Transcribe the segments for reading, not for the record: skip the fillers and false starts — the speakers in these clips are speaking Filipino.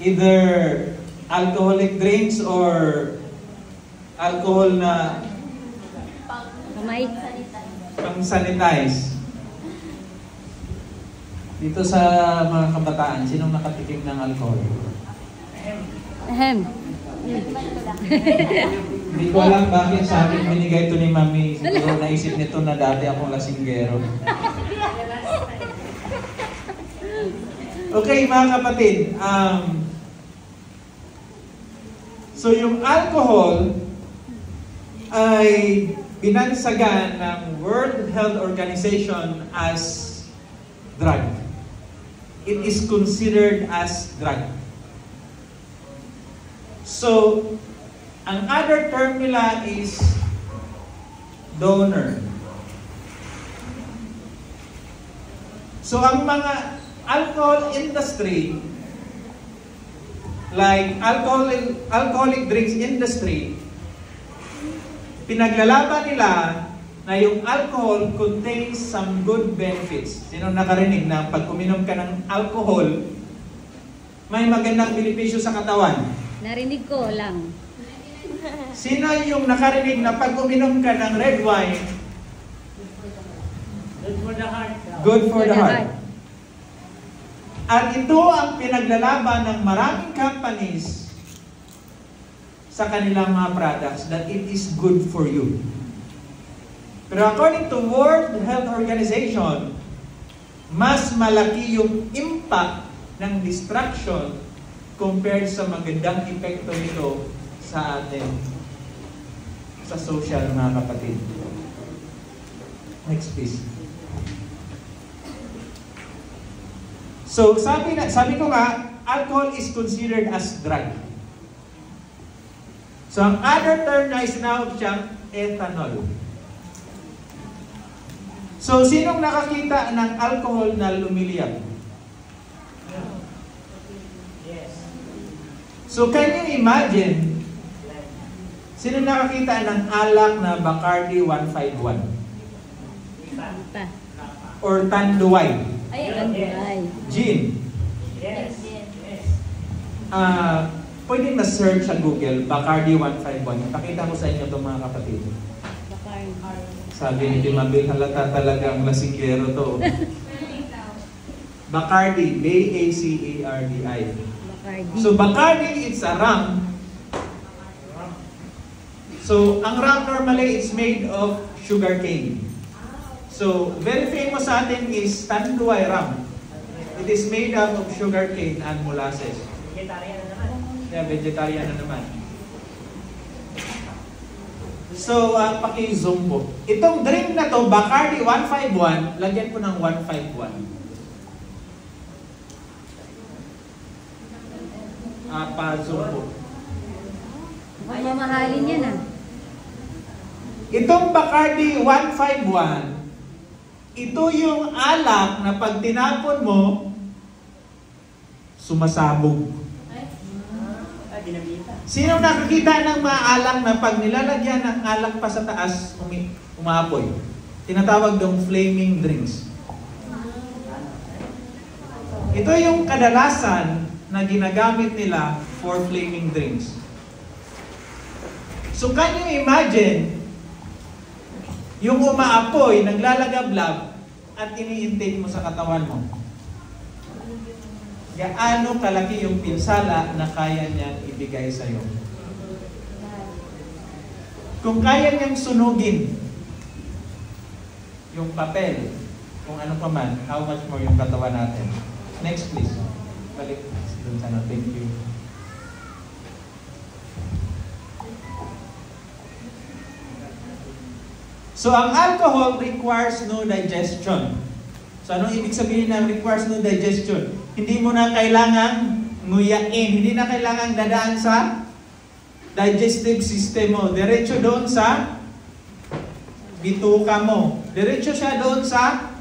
either alcoholic drinks or alcohol na pang-sanitize. Dito sa mga kabataan, sinong nakatikim ng alcohol? Hindi ko alam bakit sa akin binigay ito ni Mami. Siguro naisip nito na dati akong lasinggero. Okay, mga kapatid. So yung alcohol ay binansagan ng World Health Organization as drug. It is considered as drug. So, ang other term nila is donor. So, ang mga alcohol industry, like alcoholic drinks industry, pinaglalaban nila na yung alcohol contains some good benefits. Sino nakarinig na pag uminom ka ng alcohol, may magandang benepisyo sa katawan? Narinig ko lang. Sino yung nakarinig na pag uminom ka ng red wine, good for the heart? Good for the heart. At ito ang pinaglalaban ng maraming companies sa kanilang mga products, that it is good for you. Pero according to World Health Organization, mas malaki yung impact ng distraction compared sa magandang epekto nito sa atin, sa social, mga kapatid. Next please. So sabi ko nga, alcohol is considered as drug. So ang other term na isinawag siyang ethanol. So sinong nakakita ng alcohol na lumiliyab? So can you imagine, sino nakakita ng alak na Bacardi 151? Or Tanduay? Gin? Yes. Pwede na-search sa Google, Bacardi 151. Pakita ko sa inyo itong mga kapatid. Sabi ni Dimabil, halata talagang lasinggero to. Bacardi, B-A-C-A-R-D-I. So Bacardi, it's a rum. So ang rum normally, it's made of sugar cane. So very famous sa atin is Tanduay rum. It is made out of sugar cane and molasses. Vegetarian na naman. Yeah, vegetarian na naman. So, paki-zoom po. Itong drink na to, Bacardi 151, lagyan ko ng 151. Pa-zoom po. Mukhang mamahalin yan ah. Itong Bacardi 151, ito yung alak na pag tinapon mo, sumasabog. Sino nakakita ng mga alak na pag nilalagyan ng alak pa sa taas, umaapoy? Tinatawag dong flaming drinks. Ito yung kadalasan na ginagamit nila for flaming drinks. So can you imagine, yung umaapoy, naglalagablab, at ini-intake mo sa katawan mo? Gaano kalaki yung pinsala na kaya niyang ibigay sa iyo? Kung kaya niyang sunugin yung papel, kung ano pa man, how much more yung katawan natin? Next please. Balik dun sana. Thank you. So ang alcohol requires no digestion. So anong ibig sabihin ng requires no digestion? Hindi mo na kailangan nguyain, hindi na kailangan dadaan sa digestive system mo. Diretso doon sa bituka mo. Diretso siya doon sa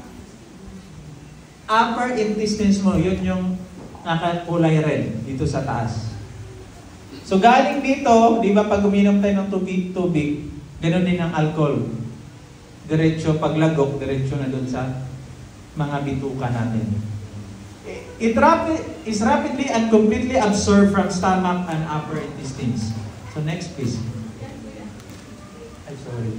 upper intestines mo. Yun yung nakakulay red dito sa taas. So galing dito, di ba pag uminom tayo ng tubig, ganoon din ang alcohol. Diretso paglagok, diretso na doon sa mga bituka natin. is rapidly and completely absorbed from stomach and upper intestines. So next please. I'm sorry.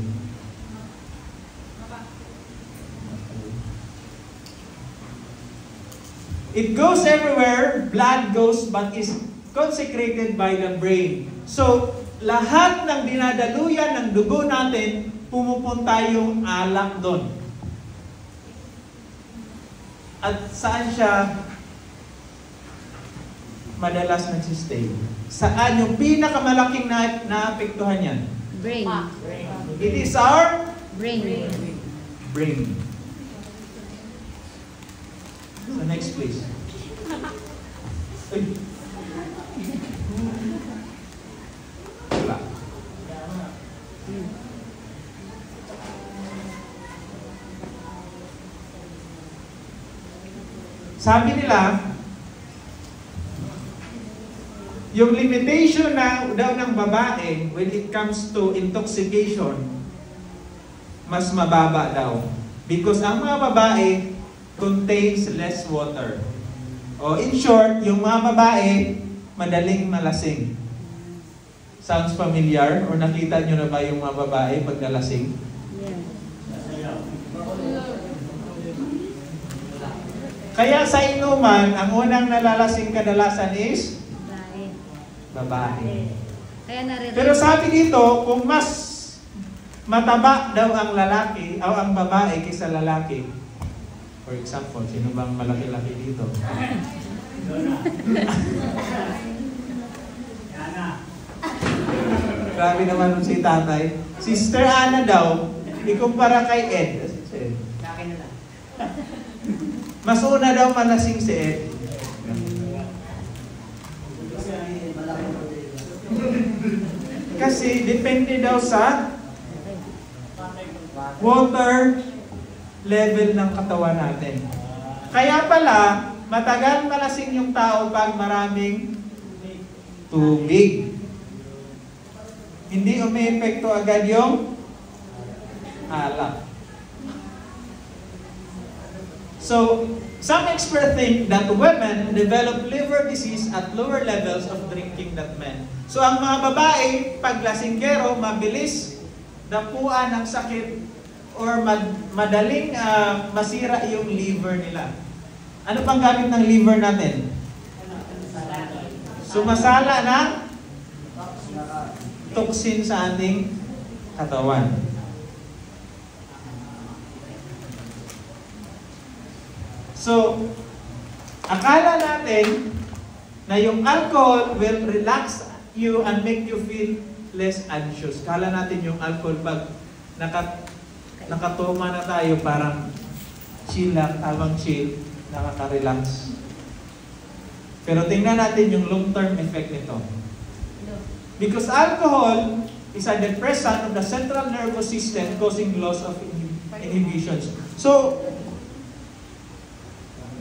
It goes everywhere, blood goes, but is consecrated by the brain. So, lahat ng dinadaluyan ng dugo natin, pumupunta yung alak doon. At saan siya madalas nagsistay? Saan yung pinakamalaking naapektuhan yan? Brain. It is our Brain. brain. So next please. Uy. Wala. Sabi nila, yung limitation daw ng babae when it comes to intoxication, mas mababa daw. Because ang mga babae contains less water. O in short, yung mga babae, madaling malasing. Sounds familiar? Or nakita nyo na ba yung mga babae pag nalasing? Yeah. Kaya sa inuman, ang unang nalalasing kadalasan is Babae. babae. Kaya naririnig. Pero sabi dito, kung mas mataba daw ang lalaki o ang babae kaysa lalaki, for example, sino bang malaki-laki dito? Grabe naman si tatay. Sister Ana daw, ikumpara kay Ed. Mas una daw malasing si Ed. Kasi depende daw sa water level ng katawan natin. Kaya pala, matagal malasing yung tao pag maraming tubig. Hindi umiepekto agad yung alak. So, some experts think that women develop liver disease at lower levels of drinking than men. So, ang mga babae, pag lasinggero, mabilis dapuan ng sakit or madaling masira yung liver nila. Ano pang gamit ng liver natin? Sumasala ng toxin sa ating katawan. So, akala natin na yung alcohol will relax you and make you feel less anxious. Akala natin yung alcohol pag nakatuma na tayo, parang chill lang, tamang chill, nakaka-relax. Pero tingnan natin yung long-term effect nito. Because alcohol is a depressant of the central nervous system causing loss of inhibitions. So,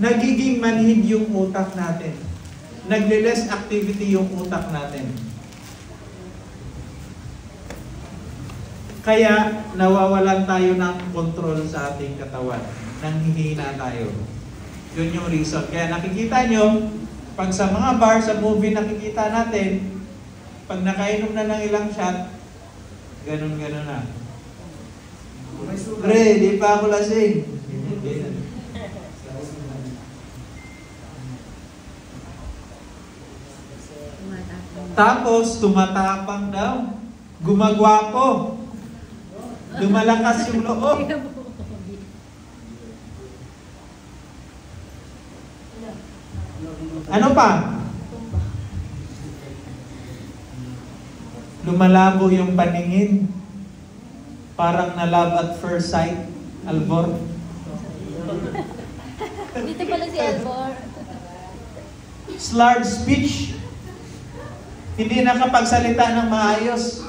nagiging manhid yung utak natin. Nagle-less activity yung utak natin. Kaya nawawalan tayo ng control sa ating katawan. Nanghihina tayo. Yun yung reason. Kaya nakikita nyo, pag sa mga bar, sa movie nakikita natin, pag nakainom na ng ilang shot, ganun-ganun na. Pre, di pa ako lasing. Tapos, tumatapang daw. Gumagwapo. Lumalakas yung loob. Ano pa? Lumalabo yung paningin. Parang na love at first sight. Albor. Dito pala si Albor. Slurred speech. Hindi nakapagsalita ng maayos.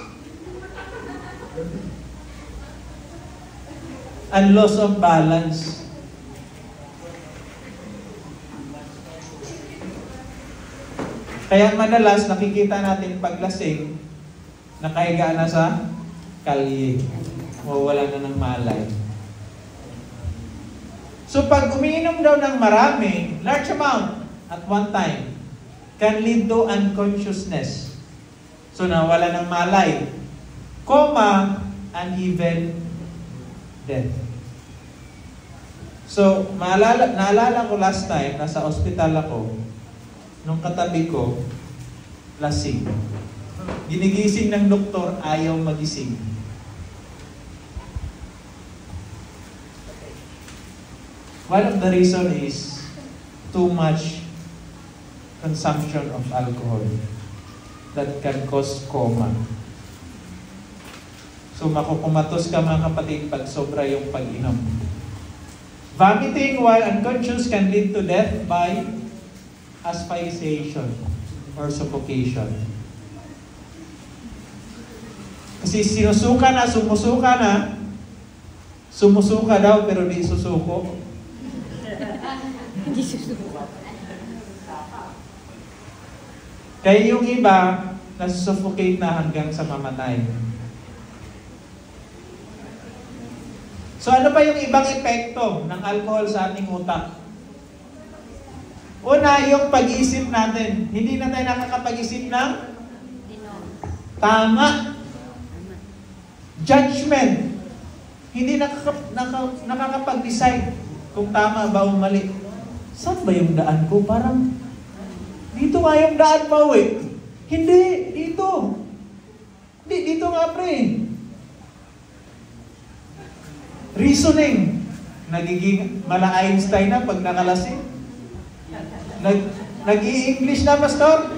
And loss of balance. Kaya madalas nakikita natin paglasing, nakahiga na sa kalye. Mawala na ng malay. So pag umiinom daw ng marami, large amount at one time, can lead to unconsciousness. So nawala ng malay, coma, and even death. So, naalala ko last time, nasa ospital ako, nung katabi ko, lasing. Ginigising ng doktor, ayaw magising. One of the reason is too much consumption of alcohol that can cause coma. So makukumatos ka mga kapatid pag sobra yung pag-inom. Vomiting while unconscious can lead to death by asphyxiation or suffocation. Kasi sumusuka daw pero di susuko. Kaya yung iba, nasusuffocate na hanggang sa mamatay. So ano pa yung ibang epekto ng alcohol sa ating utak? Una, yung pag-iisip natin. Hindi na tayo nakakapag-isip ng tama. Judgment. Hindi nakakapag-decide kung tama ba o mali. Saan ba yung daan ko? Parang dito nga yung daan pa, Hindi, dito. Hindi, dito nga, pre. Reasoning. Nagiging mala Einstein na pag nakalasing. Nag-i-English na, pastor.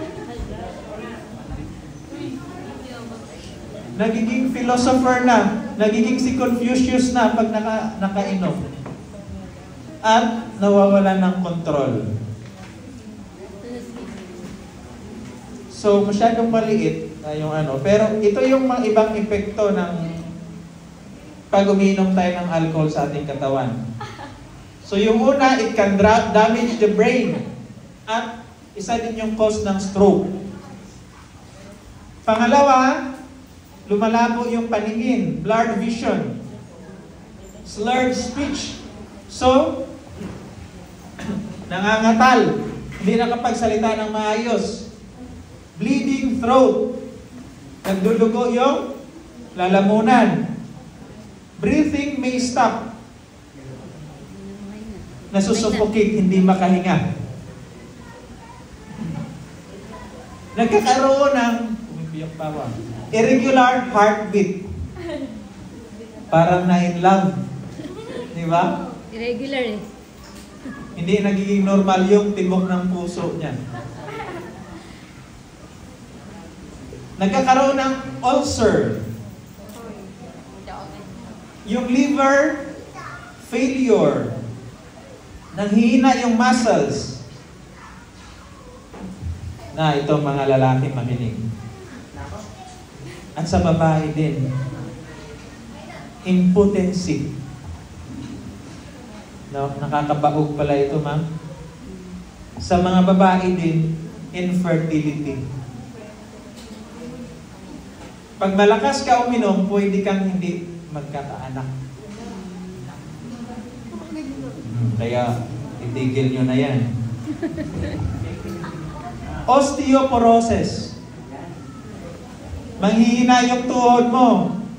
Nagiging philosopher na. Nagiging si Confucius na pag nakainom. At nawawala ng control. So, masyadong maliit na yung ano. Pero ito yung mga ibang epekto ng pag umiinom tayo ng alcohol sa ating katawan. So yung una, it can damage the brain. At isa din yung cause ng stroke. Pangalawa, lumalabo yung paningin, blurred vision, slurred speech. So, nangangatal, hindi nakapagsalita ng maayos. Bleeding throat, nagdudugo yung lalamunan. Breathing may stop. Nasusuffocate, hindi makahinga. Nagkakaroon ng irregular heartbeat. Parang na-in love. Di ba? Irregular eh. Hindi nagiging normal yung tibok ng puso niya. Nagkakaroon ng ulcer. Yung liver failure. Nanghihina yung muscles. Na ito mga lalaki makinig. At sa babae din. Impotency. No, nakakabaog pala ito, ma'am. Sa mga babae din, infertility. Pag malakas ka uminom, pwede kang hindi magkakaanak. Kaya, itigil nyo na yan. Osteoporosis. Manghihina yung tuhod mo.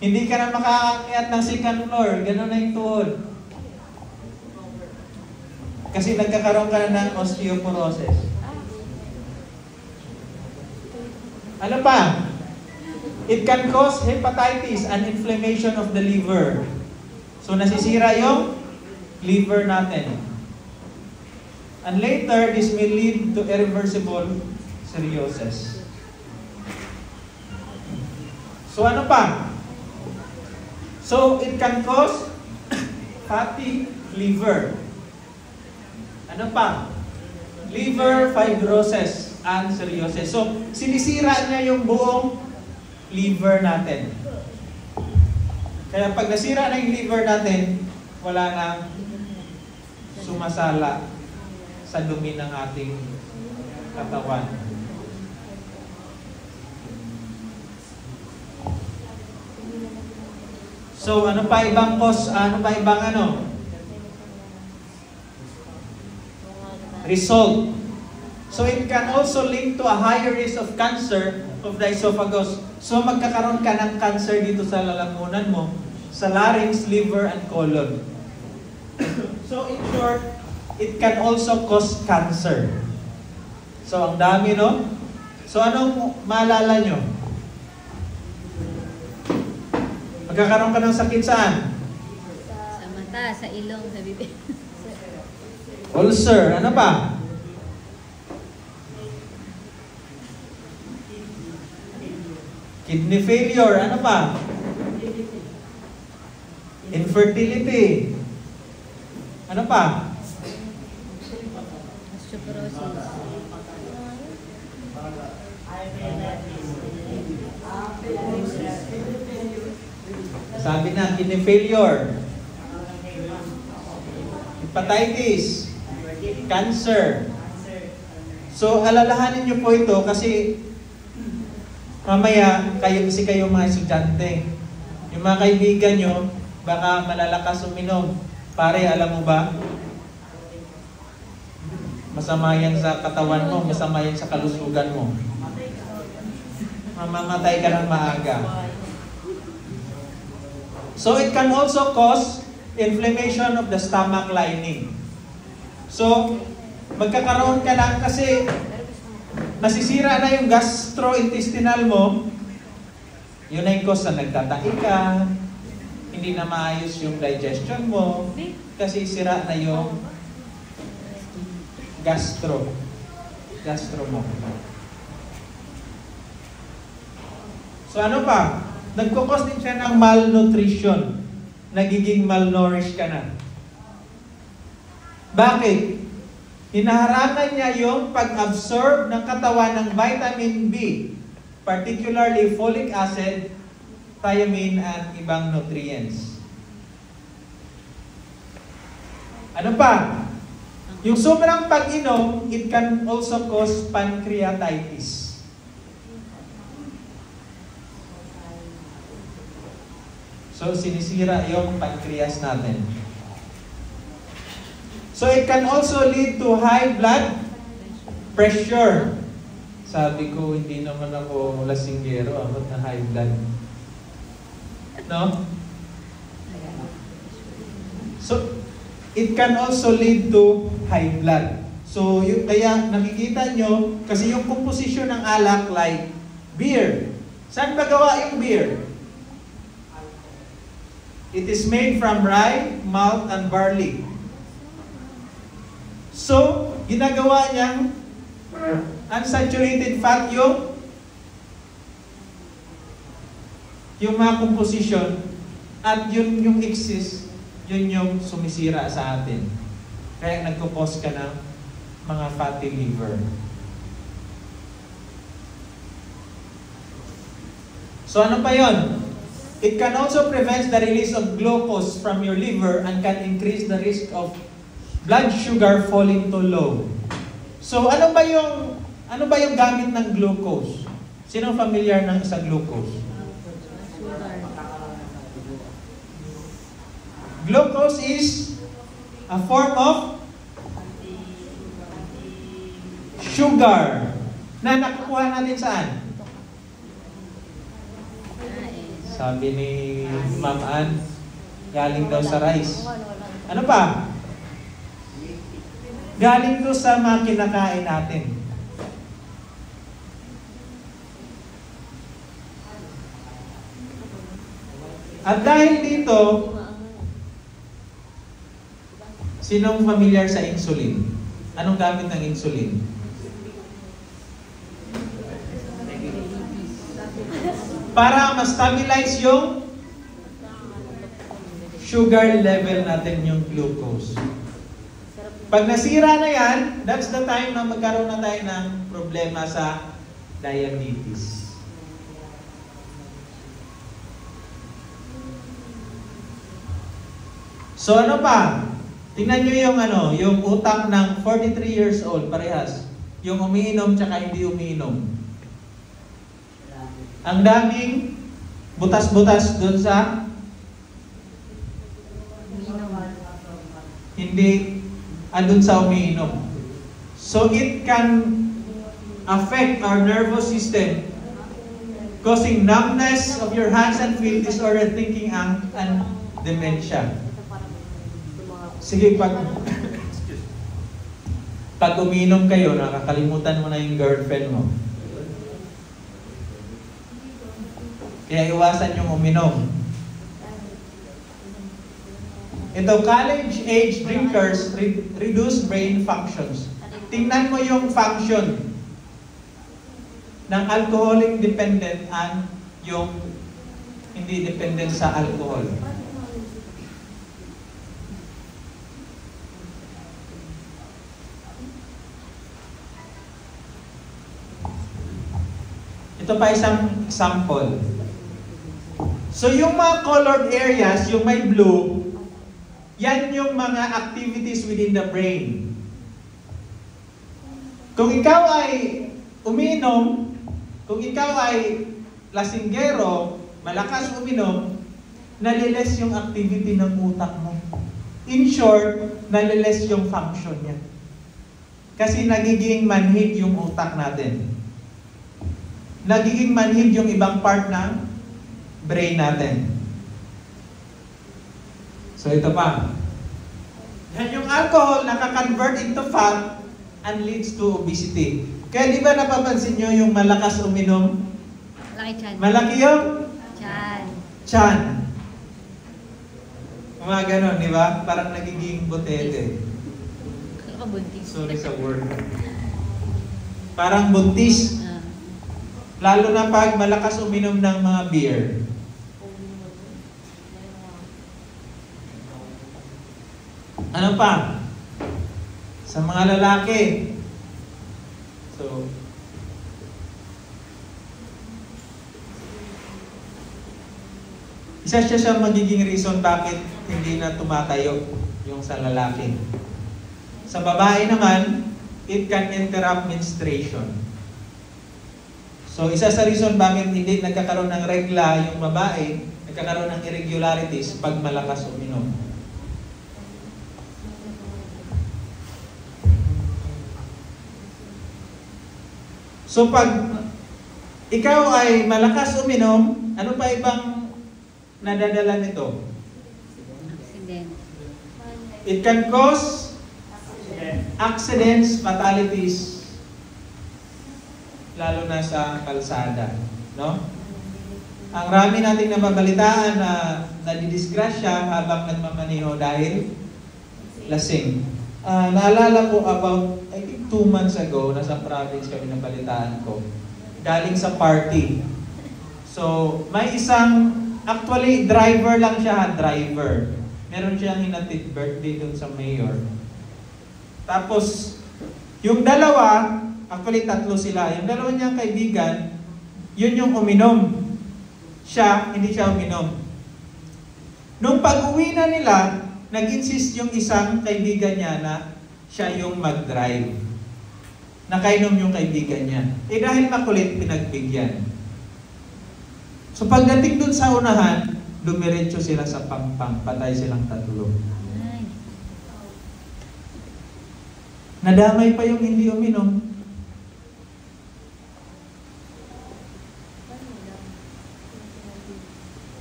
Hindi ka na makaakyat ng second floor. Ganun na yung tuhod. Kasi nagkakaroon ka na ng osteoporosis. Ano pa? It can cause hepatitis and inflammation of the liver. So nasisira yung liver natin. And later, this may lead to irreversible cirrhosis. So ano pa? So it can cause fatty liver. Ano pa? Liver fibrosis and cirrhosis. So sinisira niya yung buong liver natin. Kaya pag nasira na yung liver natin, wala nang sumasala sa dumi ng ating katawan. So, ano pa ibang cause? Ano pa ibang ano? result. So it can also link to a higher risk of cancer of the esophagus. So magkakaroon ka ng cancer dito sa lalamunan mo, sa larynx, liver, and colon. So in short, it can also cause cancer. So ang dami, no? So anong maalala nyo? Magkakaroon ka ng sakit saan? Sa mata, sa ilong, sa bibig. Ulcer, ano pa? Kidney failure, ano pa? Infertility. Ano pa? Osteoporosis. Sabi na, kidney failure. Hepatitis. Cancer. So, alalahanin niyo po ito kasi mamaya, kayo mga estudyante. Yung mga kaibigan nyo, baka malalakas uminom. Pare, alam mo ba? Masama yan sa katawan mo, masama yan sa kalusugan mo. Mamamatay ka ng maaga. So it can also cause inflammation of the stomach lining. So, magkakaroon ka lang kasi nasisira na yung gastrointestinal mo, yun na yung cause na nagtatahi ka, hindi na maayos yung digestion mo, kasi sira na yung gastro mo. So ano pa? Nagkukos din siya ng malnutrition. Nagiging malnourished ka na. Bakit? Hinaharangan niya yung pag-absorb ng katawan ng vitamin B, particularly folic acid, thiamine, at ibang nutrients. Ano pa? Yung sobrang pag-inom, it can also cause pancreatitis. So, sinisira yung pancreas natin. So, it can also lead to high blood pressure. Sabi ko, hindi naman ako lasinggero, abot na high blood. No? So, it can also lead to high blood. So, kaya nakikita nyo, kasi yung composition ng alak like beer. Saan ba gawa yung beer? It is made from rye, malt, and barley. So, ginagawa niyang unsaturated fat yung mga composition at yun yung excess, yun yung sumisira sa atin. Kaya nagkukos ka ng mga fatty liver. So ano pa yun? It can also prevent the release of glucose from your liver and can increase the risk of blood sugar falling too low. So ano ba yung gamit ng glucose? Sino familiar ng sa glucose? Glucose is a form of sugar na nakukuha natin saan? Sabi ni Ma'am Ann, galing daw sa rice. Ano pa? Galing daw sa mga kinakain natin. At dahil dito, sinong familiar sa insulin? Anong gamit ng insulin? Para ma-stabilize yung sugar level natin, yung glucose. Pag nasira na yan, that's the time na magkaroon na tayo ng problema sa diabetes. So ano pa? Tingnan nyo yung utak ng 43 years old, parehas. Yung umiinom tsaka hindi umiinom. Ang daming butas-butas doon sa hindi andun sa umiinom. So it can affect our nervous system, causing numbness of your hands and feet, disordered thinking, and dementia. Sige, pag uminom kayo, nakakalimutan mo na yung girlfriend mo. Kaya iwasan yung uminom. Ito, college-age drinkers reduce brain functions. Tingnan mo yung function ng alcoholic dependent and yung hindi dependent sa alcohol. Ito pa isang example. So yung mga colored areas, yung may blue, yan yung mga activities within the brain. Kung ikaw ay uminom, kung ikaw ay lasinggero, malakas uminom, naliles yung activity ng utak mo. In short, naliles yung function niya. Kasi nagiging manhid yung utak natin. Nagiging manhid yung ibang part ng brain natin. So ito pa. Yan yung alcohol nakaka-convert into fat and leads to obesity. Kaya di ba napapansin nyo yung malakas uminom? Malaki chan. Malaki yung Chan. Mga ganon, di ba? Parang nagiging butete. Ano ka buntis? Sorry sa word. Parang buntis. Lalo na pag malakas uminom ng mga beer. Ano pa? Sa mga lalaki. So, isa siya sa magiging reason bakit hindi na tumatayo yung sa lalaki. Sa babae naman, it can interrupt menstruation. So, isa sa reason bakit hindi nagkakaroon ng regla yung babae, nagkakaroon ng irregularities pag malakas uminom. So, pag ikaw ay malakas uminom, ano pa ibang nadadala nito? Accident. It can cause accidents, fatalities, lalo na sa kalsada, no? Ang rami nating nababalitaan na nadidisgrasya habang nagmamaneho dahil lasing. Naalala ko about, I think 2 months ago, nasa province kami nabalitaan ko, galing sa party. So, may isang, actually, driver lang siya, driver. Meron siyang hinatid birthday dun sa mayor. Tapos, yung dalawa, actually 3 sila. Yung dalawa niyang kaibigan, yun yung uminom. Siya, hindi siya uminom. Nung pag-uwi na nila, nag-insist yung isang kaibigan niya na siya yung mag-drive. Nakainom yung kaibigan niya. Eh dahil makulit, pinagbigyan. So pagdating dun sa unahan, dumiretso sila sa pampang. Patay silang 3. Nadamay pa yung hindi uminom.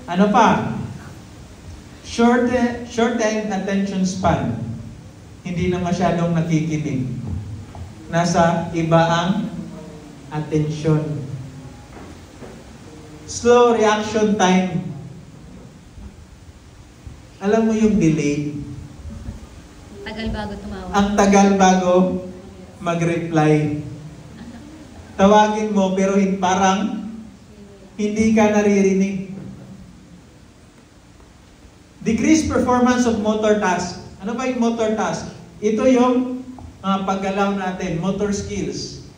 Ano pa? Shortened attention span. Hindi na masyadong nakikinig. Nasa iba ang atensyon. Slow reaction time. Alam mo yung delay? Tagal bago tumawag. Ang tagal bago mag-reply. Tawagin mo pero parang hindi ka naririnig. Decreased performance of motor task. Ano ba yung motor task? Ito yung paggalaw natin, motor skills.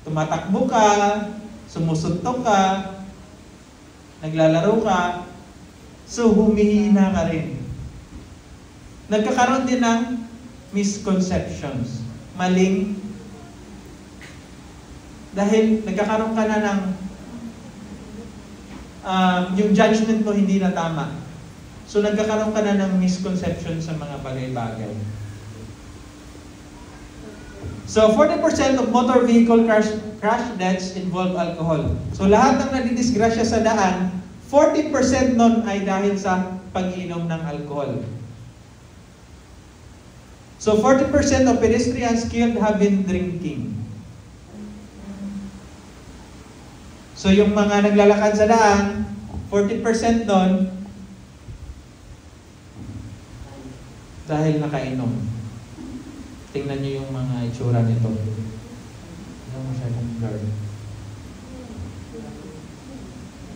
Tumatakbo ka, sumusuntok ka, naglalaro ka, so humihina ka rin. Nagkakaroon din ng misconceptions. Maling. Dahil nagkakaroon ka na ng yung judgment mo hindi na tama. So nagkakaroon ka na ng misconception sa mga bagay-bagay. So 40% of motor vehicle crash deaths involve alcohol. So lahat ng nadidisgrasya sa daan, 40% nun ay dahil sa pag-inom ng alcohol. So 40% of pedestrians killed have been drinking. So yung mga naglalakad sa daan, 40% nun dahil nakainom. Tingnan niyo yung mga itsura nito. Ano masyadong blur?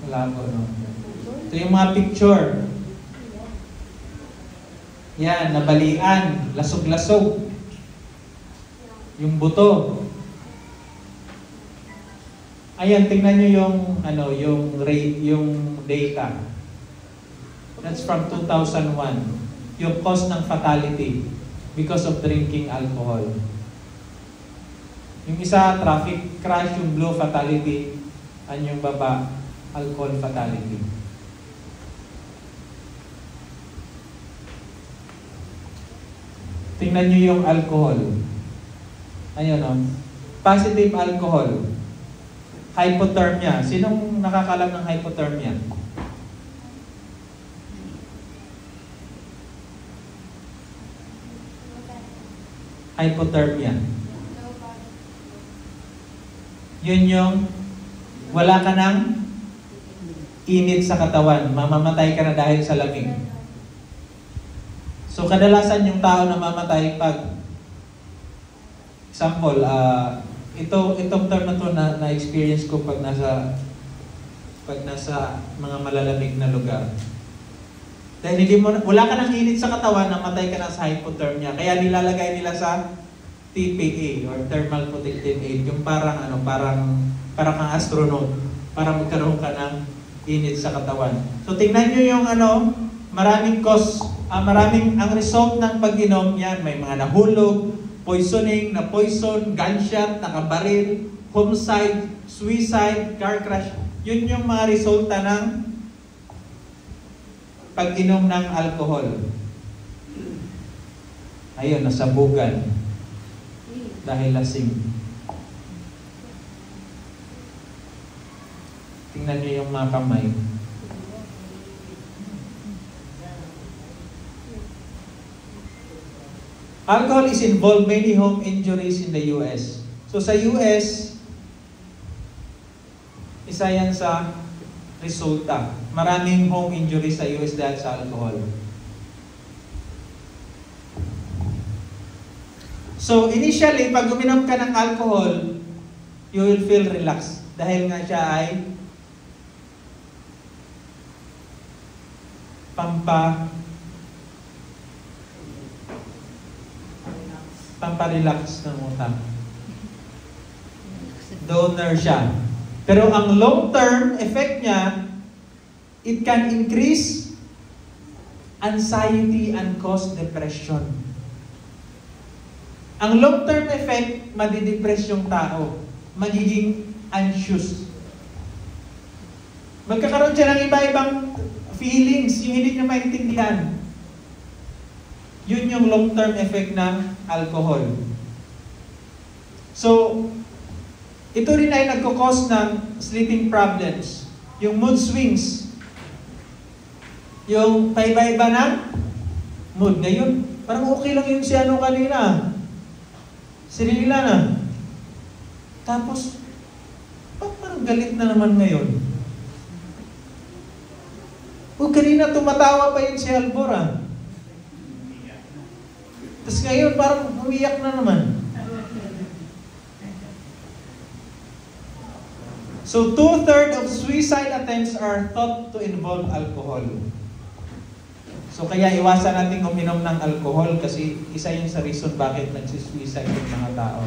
Malabo, no? Ito yung mga picture. Yan, nabalian, lasog-lasog. Yung buto. Ayan, tingnan niyo yung yung rate, yung data. That's from 2001. Yung cause ng fatality because of drinking alcohol. Yung isa, traffic crash, yung blue fatality, and yung baba, alcohol fatality. Tingnan nyo yung alcohol. Ayun o. Positive alcohol. Hypothermia. Sinong nakakalam ng hypothermia? Hypothermia. Yun yung wala ka ng init sa katawan. Mamamatay ka na dahil sa lamig. So kadalasan yung tao na mamatay pag example, itong term na to na-experience ko pag nasa mga malalamig na lugar. Dahil wala ka ng init sa katawan, namatay ka na sa hypothermia. Kaya nilalagay nila sa TPA or thermal protective aid, yung parang kang astronaut para magkaroon ka ng init sa katawan. So tingnan niyo yung maraming cause, ang result ng pag-inom yan, may mga nahulog, poisoning, na poison, gunshot, nakabaril, homicide, suicide, car crash. Yun yung mga resulta ng pag-inom ng alcohol. Ayun, nasabugan dahil lasing. Tingnan niyo yung mga kamay. Alcohol is involved many home injuries in the US. So sa US, isa yan sa resulta. Maraming home injuries sa US dahil sa alcohol. So initially, pag uminom ka ng alcohol, you will feel relaxed. Dahil nga siya ay pamparelax ng utak. Donor siya. Pero ang long-term effect niya, it can increase anxiety and cause depression. Ang long-term effect, madidepress yung tao. Magiging anxious. Magkakaroon siya ng iba-ibang feelings, yung hindi niya maintindihan. Yun yung long-term effect ng alcohol. So, ito rin ay nagkakos ng sleeping problems. Yung mood swings. Yung paiba-iba ng mood. Ngayon, parang okay lang yung si kanina. Si Lila na. Tapos, parang galit na naman ngayon. Kanina tumatawa pa yun si Albora. Tapos ngayon, parang umiyak na naman. So 2/3 of suicide attempts are thought to involve alcohol. So kaya iwasan natin uminom ng alcohol kasi isa yun sa reason bakit nagsisuicide yung mga tao.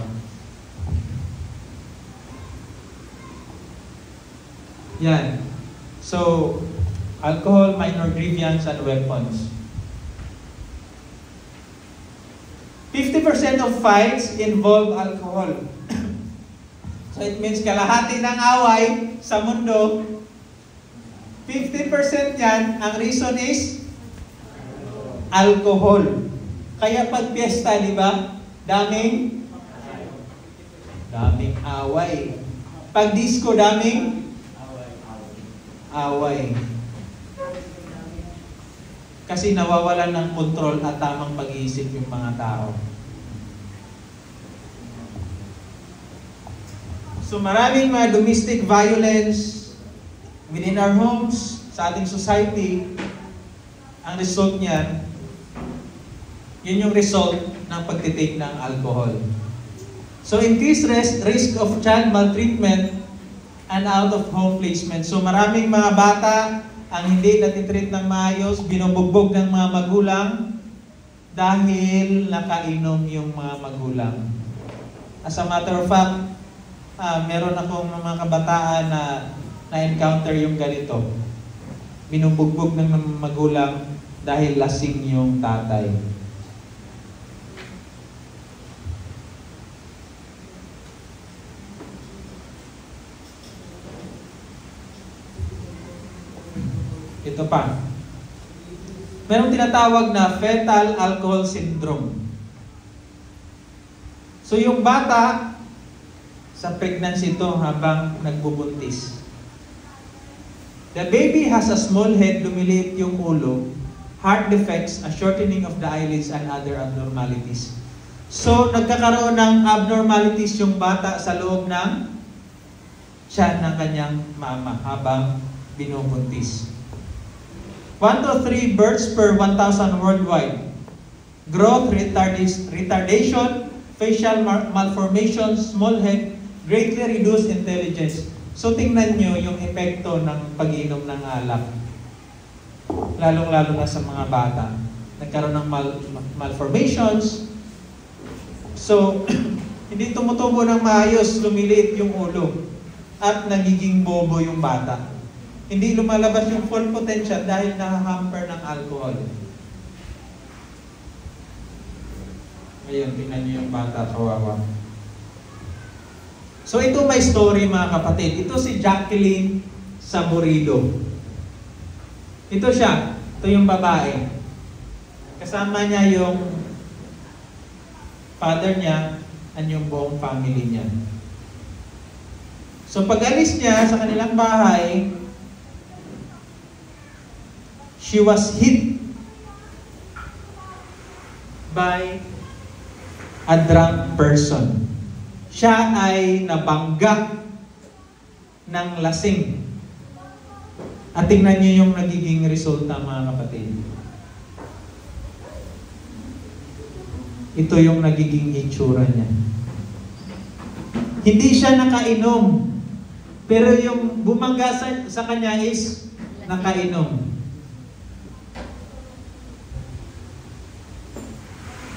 Yan. So, alcohol, minor grievance, and weapons. 50% of fights involve alcohol. So it means kalahati ng away sa mundo, 50% yan, ang reason is alcohol. Kaya pag piyesta, di ba? Daming Daming away. Pag disco, daming away. Kasi nawawalan ng kontrol at tamang pag-iisip yung mga tao. So maraming mga domestic violence within our homes, sa ating society. Ang result niyan, yun yung result ng pagtitake ng alcohol. So increased risk of child maltreatment and out-of-home placement. So maraming mga bata ang hindi natitreat ng maayos, binubugbog ng mga magulang dahil nakainom yung mga magulang. As a matter of fact, meron akong mga kabataan na na-encounter yung ganito. Binubugbog ng magulang dahil lasing yung tatay. Ito pa. Merong tinatawag na fetal alcohol syndrome. So yung bata, sa pregnancy ito habang nagbubuntis. The baby has a small head, lumiliit yung ulo, heart defects, a shortening of the eyelids, and other abnormalities. So nagkakaroon ng abnormalities yung bata sa loob ng tiyan ng kanyang mama habang binubuntis. 1 to 3 births per 1,000 worldwide. Growth retardation, facial malformations, small head, greatly reduced intelligence. So tingnan nyo yung epekto ng pag-inom ng alak. Lalong-lalo na sa mga bata. Nagkaroon ng malformations. So, hindi tumutubo ng maayos, lumiliit yung ulo. At nagiging bobo yung bata. Hindi lumalabas yung full potential dahil nakahamper ng alcohol. Ngayon, tingnan nyo yung bata, kawawa. So ito may story mga kapatid. Ito si Jacqueline Saborido. Ito siya. Ito yung babae. Kasama niya yung father niya at yung buong family niya. So pag alis niya sa kanilang bahay, she was hit by a drunk person. Siya ay nabangga ng lasing. At tingnan niyo yung nagiging resulta mga kapatid. Ito yung nagiging itsura niya. Hindi siya nakainom. Pero yung bumangga sa kanya is nakainom.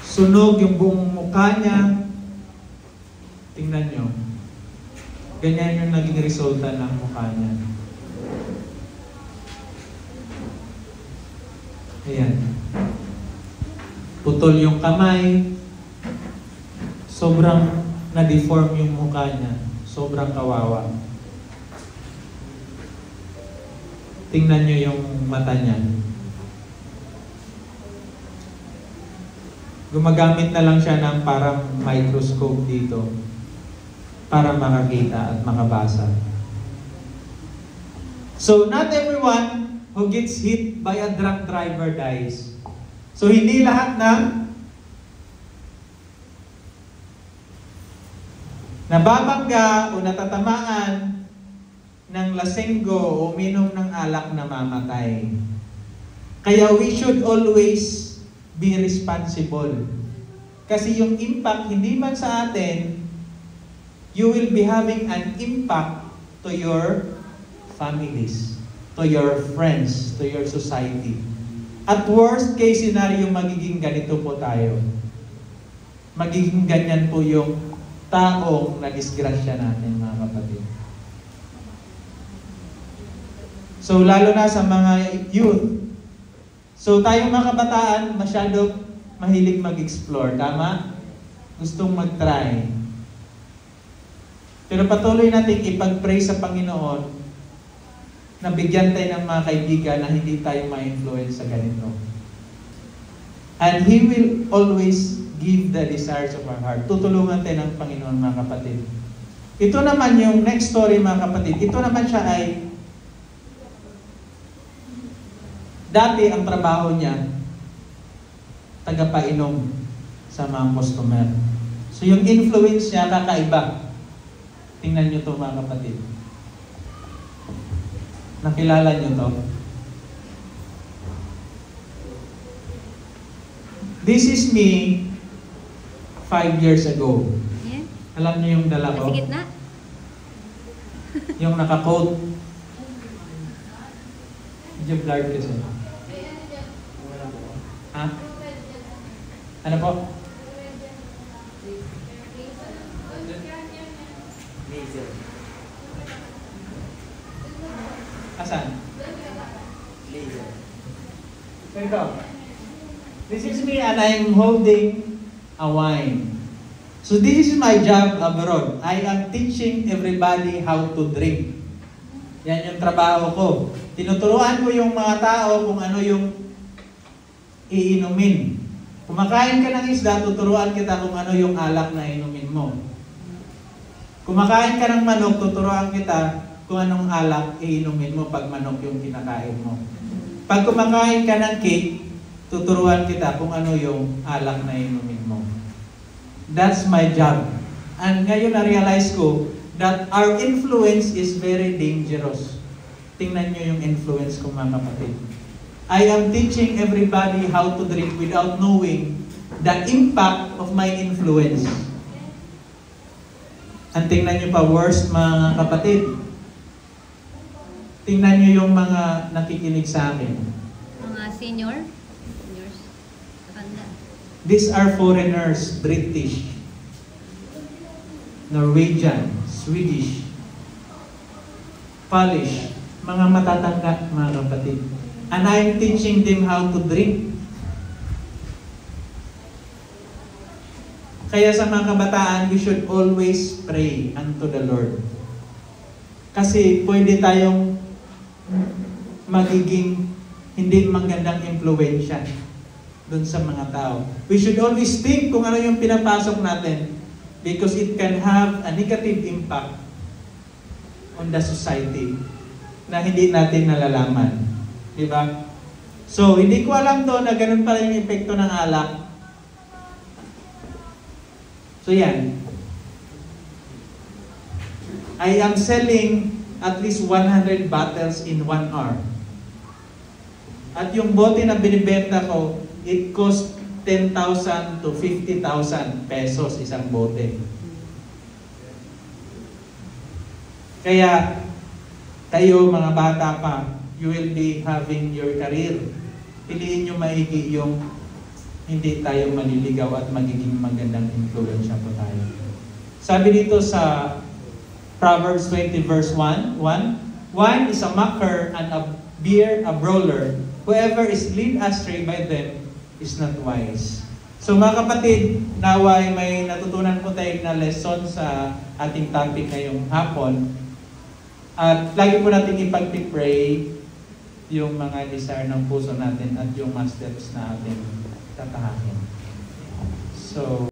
Sunog yung buong mukha niya. Tingnan nyo. Ganyan yung naging resulta ng mukha niya. Ayan. Putol yung kamay. Sobrang na-deform yung mukha niya. Sobrang kawawa. Tingnan nyo yung mata niya. Gumagamit na lang siya ng parang microscope dito para makakita at makabasa. So, not everyone who gets hit by a drunk driver dies. So, hindi lahat ng nababangga o natatamaan ng lasenggo o uminom ng alak na mamatay. Kaya we should always be responsible. Kasi yung impact, hindi man sa atin, you will be having an impact to your families, to your friends, to your society. At worst case scenario, magiging ganito po tayo. Magiging ganyan po yung taong na-disgrasya natin, mga kapatid. So, lalo na sa mga youth. So, tayong mga kabataan, masyado mahilig mag-explore. Tama? Gustong mag-try. Pero patuloy natin ipag-pray sa Panginoon na bigyan tayo ng mga kaibigan na hindi tayo ma-influence sa ganito. And He will always give the desires of our heart. Tutulungan tayo ng Panginoon, mga kapatid. Ito naman yung next story mga kapatid. Ito naman siya ay dati ang trabaho niya tagapainom sa mga customer. So yung influence niya kakaiba. Tingnan niyo to mga kapatid. Nakilala niyo to? This is me 5 years ago. Yan. Alam niyo yung dala ko? Nasa gitna. Yung naka-coat. Medyo blurred kasi. Ha? Ano po? Laser. Asan? Laser. So ito. This is me and I'm holding a wine. So this is my job abroad. I am teaching everybody how to drink. Yan yung trabaho ko. Tinuturuan ko yung mga tao kung ano yung iinumin. Kumakain ka ng isda, tuturuan kita kung ano yung alak na inumin mo. Kumakain ka ng manok, tuturuan kita kung anong alak iinumin mo pag manok yung kinakain mo. Pag kumakain ka ng cake, tuturuan kita kung ano yung alak na inumin mo. That's my job. And ngayon na-realize ko that our influence is very dangerous. Tingnan nyo yung influence ko mga kapatid. I am teaching everybody how to drink without knowing the impact of my influence. And tingnan nyo pa worst mga kapatid. Tingnan nyo yung mga nakikinig sa akin. Mga seniors. Kanda. These are foreigners, British, Norwegian, Swedish, Polish, mga matatanda, mga kapatid. And I'm teaching them how to drink. Kaya sa mga kabataan, we should always pray unto the Lord. Kasi pwede tayong magiging hindi magandang impluwensya dun sa mga tao. We should always think kung ano yung pinapasok natin because it can have a negative impact on the society na hindi natin nalalaman. Diba? So, hindi ko alam to na ganun pala yung epekto ng alak. So, yan. I am selling at least 100 bottles in 1 hour. At yung bote na binibenta ko, it cost 10,000 to 50,000 pesos isang bote. Kaya, kayo mga bata pa, you will be having your career. Piliin nyo maigi yung hindi tayo maliligaw at magiging magandang influensya po tayo. Sabi dito sa Proverbs 20 verse 1, wine is a mocker and a beer a brawler. Whoever is led astray by them is not wise. So mga kapatid, naway may natutunan po tayo na lesson sa ating topic ngayong hapon. At lagi po natin ipag-pray yung mga desire ng puso natin at yung mga steps na ating tatahakin. So,